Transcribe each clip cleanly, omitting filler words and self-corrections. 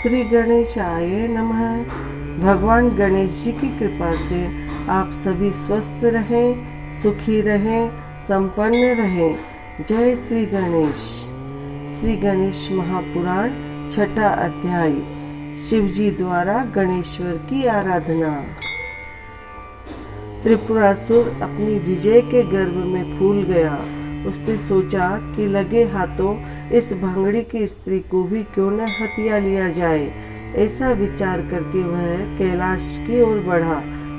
श्री गणेशाय नमः। भगवान गणेश जी की कृपा से आप सभी स्वस्थ रहें, सुखी रहें, संपन्न रहें। जय श्री गणेश। श्री गणेश महापुराण छठा अध्याय। शिवजी द्वारा गणेश्वर की आराधना। त्रिपुरासुर अपनी विजय के गर्व में फूल गया। उसने सोचा कि लगे हाथों इस भंगड़ी की स्त्री को भी क्यों न हत्या लिया जाए। ऐसा विचार करके वह कैलाश की ओर बढ़ा।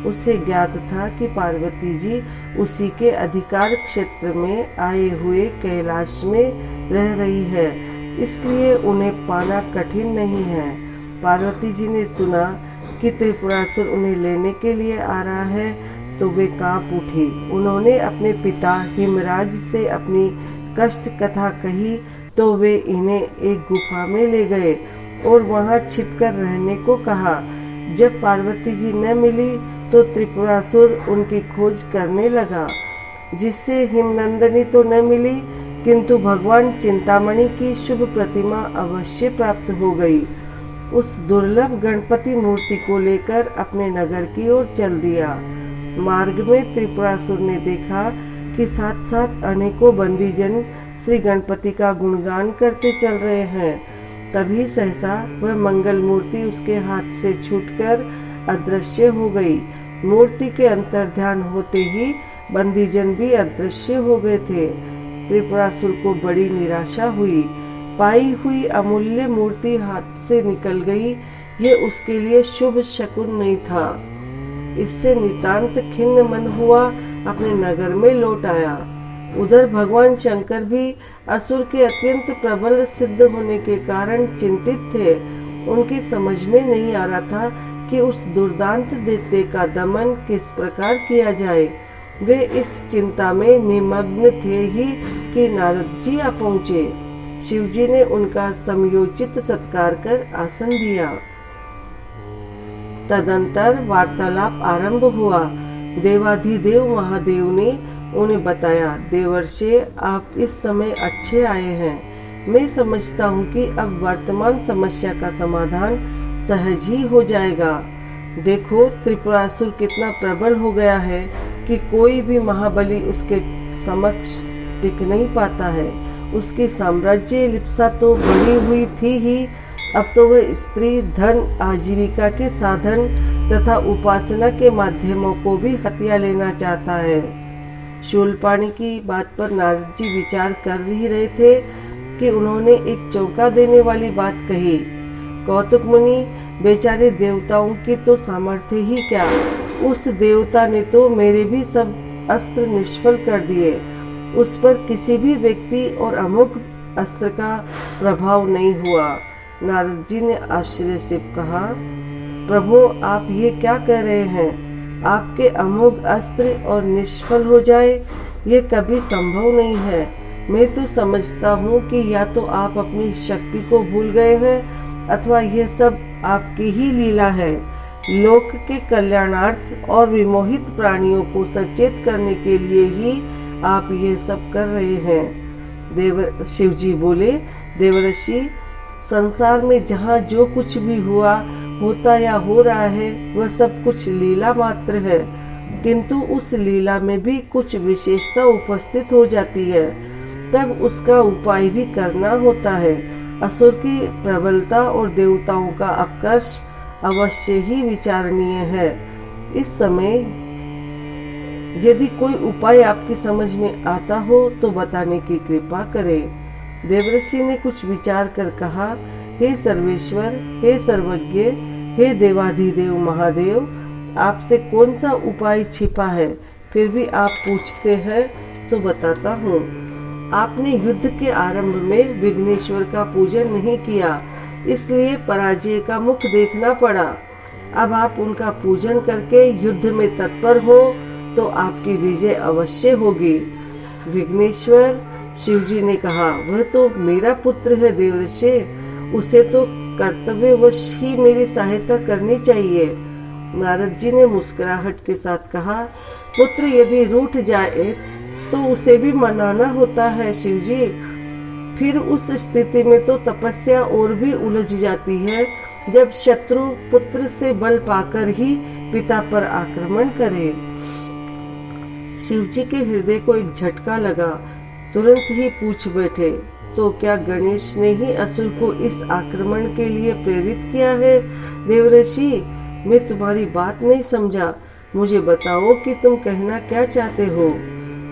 उसे ज्ञात था कि पार्वती जी उसी के अधिकार क्षेत्र में आए हुए कैलाश में रह रही है, इसलिए उन्हें पाना कठिन नहीं है। पार्वती जी ने सुना कि त्रिपुरासुर उन्हें लेने के लिए आ रहा है तो वे कांप उठी। उन्होंने अपने पिता हिमराज से अपनी कष्ट कथा कही तो वे इन्हें एक गुफा में ले गए और वहां छिपकर रहने को कहा। जब पार्वती जी न मिली तो त्रिपुरासुर उनकी खोज करने लगा, जिससे हिमनंदनी तो न मिली किंतु भगवान चिंतामणि की शुभ प्रतिमा अवश्य प्राप्त हो गई। उस दुर्लभ गणपति मूर्ति को लेकर अपने नगर की ओर चल दिया। मार्ग में त्रिपुरासुर ने देखा कि साथ साथ अनेकों बंदीजन श्री गणपति का गुणगान करते चल रहे हैं। तभी सहसा वह मंगल मूर्ति उसके हाथ से छूटकर अदृश्य हो गई। मूर्ति के अंतर्ध्यान होते ही बंदीजन भी अदृश्य हो गए थे। त्रिपुरासुर को बड़ी निराशा हुई। पाई हुई अमूल्य मूर्ति हाथ से निकल गई, यह उसके लिए शुभ शकुन नहीं था। इससे नितांत खिन्न मन हुआ अपने नगर में लौट आया। उधर भगवान शंकर भी असुर के अत्यंत प्रबल सिद्ध होने के कारण चिंतित थे। उनकी समझ में नहीं आ रहा था कि उस दुर्दांत दैत्य का दमन किस प्रकार किया जाए। वे इस चिंता में निमग्न थे ही कि नारद जी आ पहुँचे। शिवजी ने उनका समयोचित सत्कार कर आसन दिया। तदंतर वार्तालाप आरंभ हुआ। देवाधिदेव महादेव ने उन्हें बताया, देवर्षि आप इस समय अच्छे आए हैं। मैं समझता हूँ कि अब वर्तमान समस्या का समाधान सहज ही हो जाएगा। देखो त्रिपुरासुर कितना प्रबल हो गया है कि कोई भी महाबली उसके समक्ष टिक नहीं पाता है। उसकी साम्राज्य लिप्सा तो बढ़ी हुई थी ही, अब तो वह स्त्री धन आजीविका के साधन तथा उपासना के माध्यमों को भी हथिया लेना चाहता है। शूलपाणी की बात पर नारद जी विचार कर ही रहे थे कि उन्होंने एक चौंका देने वाली बात कही। कौतुक मुनि, बेचारे देवताओं की तो सामर्थ्य ही क्या, उस देवता ने तो मेरे भी सब अस्त्र निष्फल कर दिए। उस पर किसी भी व्यक्ति और अमुक अस्त्र का प्रभाव नहीं हुआ। नारद जी ने आश्चर्य से कहा, प्रभु आप ये क्या कह रहे हैं? आपके अमोघ अस्त्र और निष्फल हो जाए, ये कभी संभव नहीं है। मैं तो समझता हूँ कि या तो आप अपनी शक्ति को भूल गए हैं अथवा यह सब आपकी ही लीला है। लोक के कल्याणार्थ और विमोहित प्राणियों को सचेत करने के लिए ही आप ये सब कर रहे हैं। शिवजी बोले, देवर्षि संसार में जहाँ जो कुछ भी हुआ, होता या हो रहा है वह सब कुछ लीला मात्र है, किंतु उस लीला में भी कुछ विशेषता उपस्थित हो जाती है, तब उसका उपाय भी करना होता है। असुर की प्रबलता और देवताओं का अपकर्ष अवश्य ही विचारणीय है। इस समय यदि कोई उपाय आपकी समझ में आता हो तो बताने की कृपा करें। देवर्षि ने कुछ विचार कर कहा, हे सर्वेश्वर, हे सर्वज्ञ, हे देवाधिदेव महादेव, आपसे कौन सा उपाय छिपा है? फिर भी आप पूछते हैं तो बताता हूँ। आपने युद्ध के आरंभ में विघ्नेश्वर का पूजन नहीं किया, इसलिए पराजय का मुख देखना पड़ा। अब आप उनका पूजन करके युद्ध में तत्पर हो तो आपकी विजय अवश्य होगी। विघ्नेश्वर, शिवजी ने कहा, वह तो मेरा पुत्र है देवर्षि, उसे तो कर्तव्यवश ही मेरी सहायता करनी चाहिए। नारद जी ने मुस्कुराहट के साथ कहा, पुत्र यदि रूठ जाए तो उसे भी मनाना होता है शिवजी। फिर उस स्थिति में तो तपस्या और भी उलझ जाती है। जब शत्रु पुत्र से बल पाकर ही पिता पर आक्रमण करे। शिवजी के हृदय को एक झटका लगा, तुरंत ही पूछ बैठे, तो क्या गणेश ने ही असुर को इस आक्रमण के लिए प्रेरित किया है? देवर्षि, मैं तुम्हारी बात नहीं समझा, मुझे बताओ कि तुम कहना क्या चाहते हो।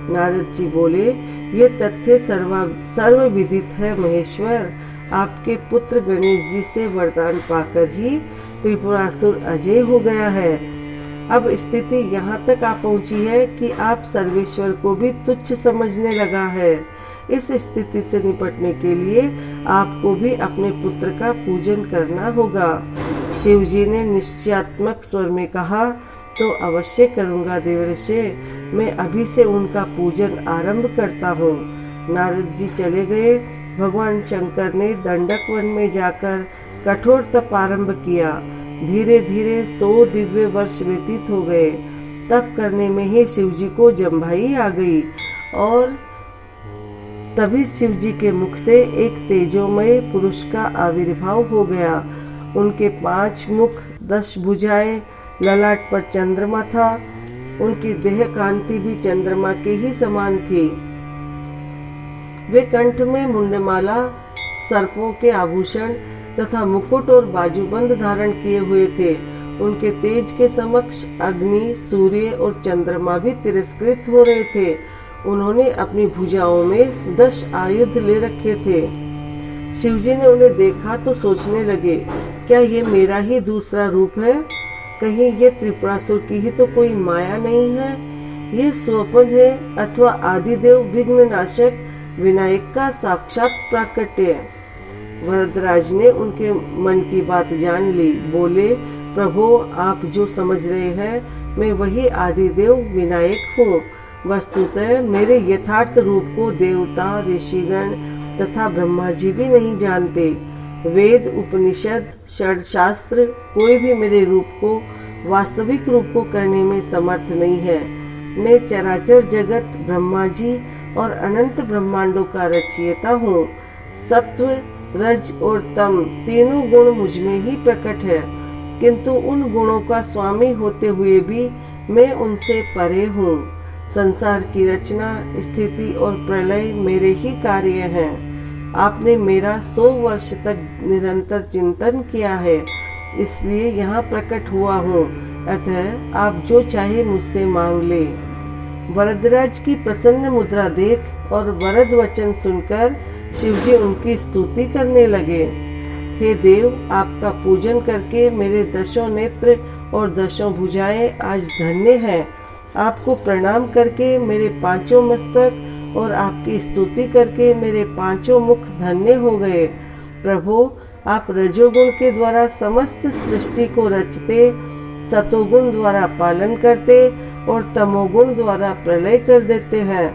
नारद जी बोले, ये तथ्य सर्वविदित है महेश्वर। आपके पुत्र गणेश जी से वरदान पाकर ही त्रिपुरासुर अजय हो गया है। अब स्थिति यहाँ तक आ पहुँची है कि आप सर्वेश्वर को भी तुच्छ समझने लगा है। इस स्थिति से निपटने के लिए आपको भी अपने पुत्र का पूजन करना होगा। शिवजी ने निश्चयात्मक स्वर में कहा, तो अवश्य करूँगा देवर्षि, मैं अभी से उनका पूजन आरंभ करता हूँ। नारद जी चले गए। भगवान शंकर ने दंडक वन में जाकर कठोर तप आरंभ किया। धीरे धीरे 100 दिव्य वर्ष व्यतीत हो गए। तप करने में ही शिवजी को जम्भाई आ गई और तभी शिवजी के मुख से एक तेजोमय पुरुष का आविर्भाव हो गया। उनके 5 मुख, 10 भुजाएं, ललाट पर चंद्रमा था। उनकी देह कांति भी चंद्रमा के ही समान थी। वे कंठ में मुंडमाला, सर्पों के आभूषण तथा मुकुट और बाजूबंद धारण किए हुए थे। उनके तेज के समक्ष अग्नि, सूर्य और चंद्रमा भी तिरस्कृत हो रहे थे। उन्होंने अपनी भुजाओं में 10 आयुध ले रखे थे। शिवजी ने उन्हें देखा तो सोचने लगे, क्या ये मेरा ही दूसरा रूप है? कहीं ये त्रिपुरासुर की ही तो कोई माया नहीं है? ये स्वप्न है अथवा आदिदेव विघ्न नाशक विनायक का साक्षात प्राकट्य? वरदराज ने उनके मन की बात जान ली। बोले, प्रभु, आप जो समझ रहे हैं, मैं वही आदिदेव विनायक हूँ। वस्तुतः मेरे यथार्थ रूप को देवता, ऋषिगण तथा ब्रह्मा जी भी नहीं जानते। वेद, उपनिषद, शास्त्र कोई भी मेरे रूप को, वास्तविक रूप को कहने में समर्थ नहीं है। मैं चराचर जगत, ब्रह्मा जी और अनंत ब्रह्मांडों का रचयिता हूँ। सत्व, रज और तम तीनों गुण मुझ में ही प्रकट है, किंतु उन गुणों का स्वामी होते हुए भी मैं उनसे परे हूँ। संसार की रचना, स्थिति और प्रलय मेरे ही कार्य हैं। आपने मेरा 100 वर्ष तक निरंतर चिंतन किया है, इसलिए यहाँ प्रकट हुआ हूँ। अतः आप जो चाहे मुझसे मांग ले। वरदराज की प्रसन्न मुद्रा देख और वरद वचन सुनकर शिवजी उनकी स्तुति करने लगे। हे देव, आपका पूजन करके मेरे 10 नेत्र और 10 भुजाएं आज धन्य हैं। आपको प्रणाम करके मेरे 5 मस्तक और आपकी स्तुति करके मेरे 5 मुख धन्य हो गए। प्रभु, आप रजोगुण के द्वारा समस्त सृष्टि को रचते, सतोगुण द्वारा पालन करते और तमोगुण द्वारा प्रलय कर देते हैं।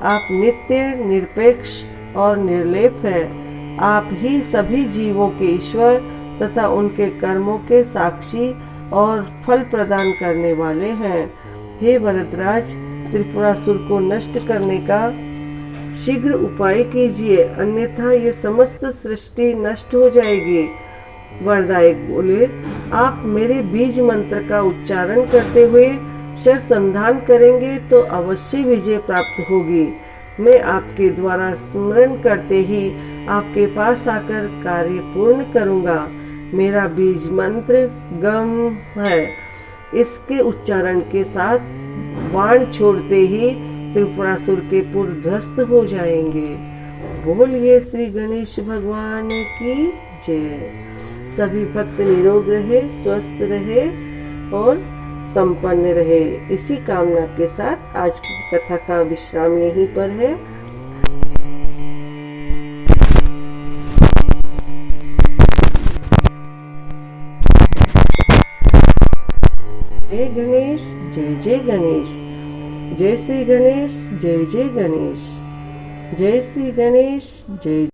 आप नित्य, निरपेक्ष और निर्लेप है। आप ही सभी जीवों के ईश्वर तथा उनके कर्मों के साक्षी और फल प्रदान करने वाले हैं। हे वरदराज, त्रिपुरासुर को नष्ट करने का शीघ्र उपाय कीजिए, अन्यथा ये समस्त सृष्टि नष्ट हो जाएगी। वरदायक बोले, आप मेरे बीज मंत्र का उच्चारण करते हुए शरसंधान करेंगे तो अवश्य विजय प्राप्त होगी। मैं आपके द्वारा स्मरण करते ही आपके पास आकर कार्य पूर्ण करूँगा। मेरा बीज मंत्र गम है। इसके उच्चारण के साथ बाण छोड़ते ही त्रिपुरासुर के पुर ध्वस्त हो जाएंगे। बोलिए श्री गणेश भगवान की जय। सभी भक्त निरोग रहे, स्वस्थ रहे और संपन्न रहे। इसी कामना के साथ आज की कथा का विश्राम यहीं पर है। जय गणेश, जय जय गणेश। जय श्री गणेश, जय जय गणेश। जय श्री गणेश, जय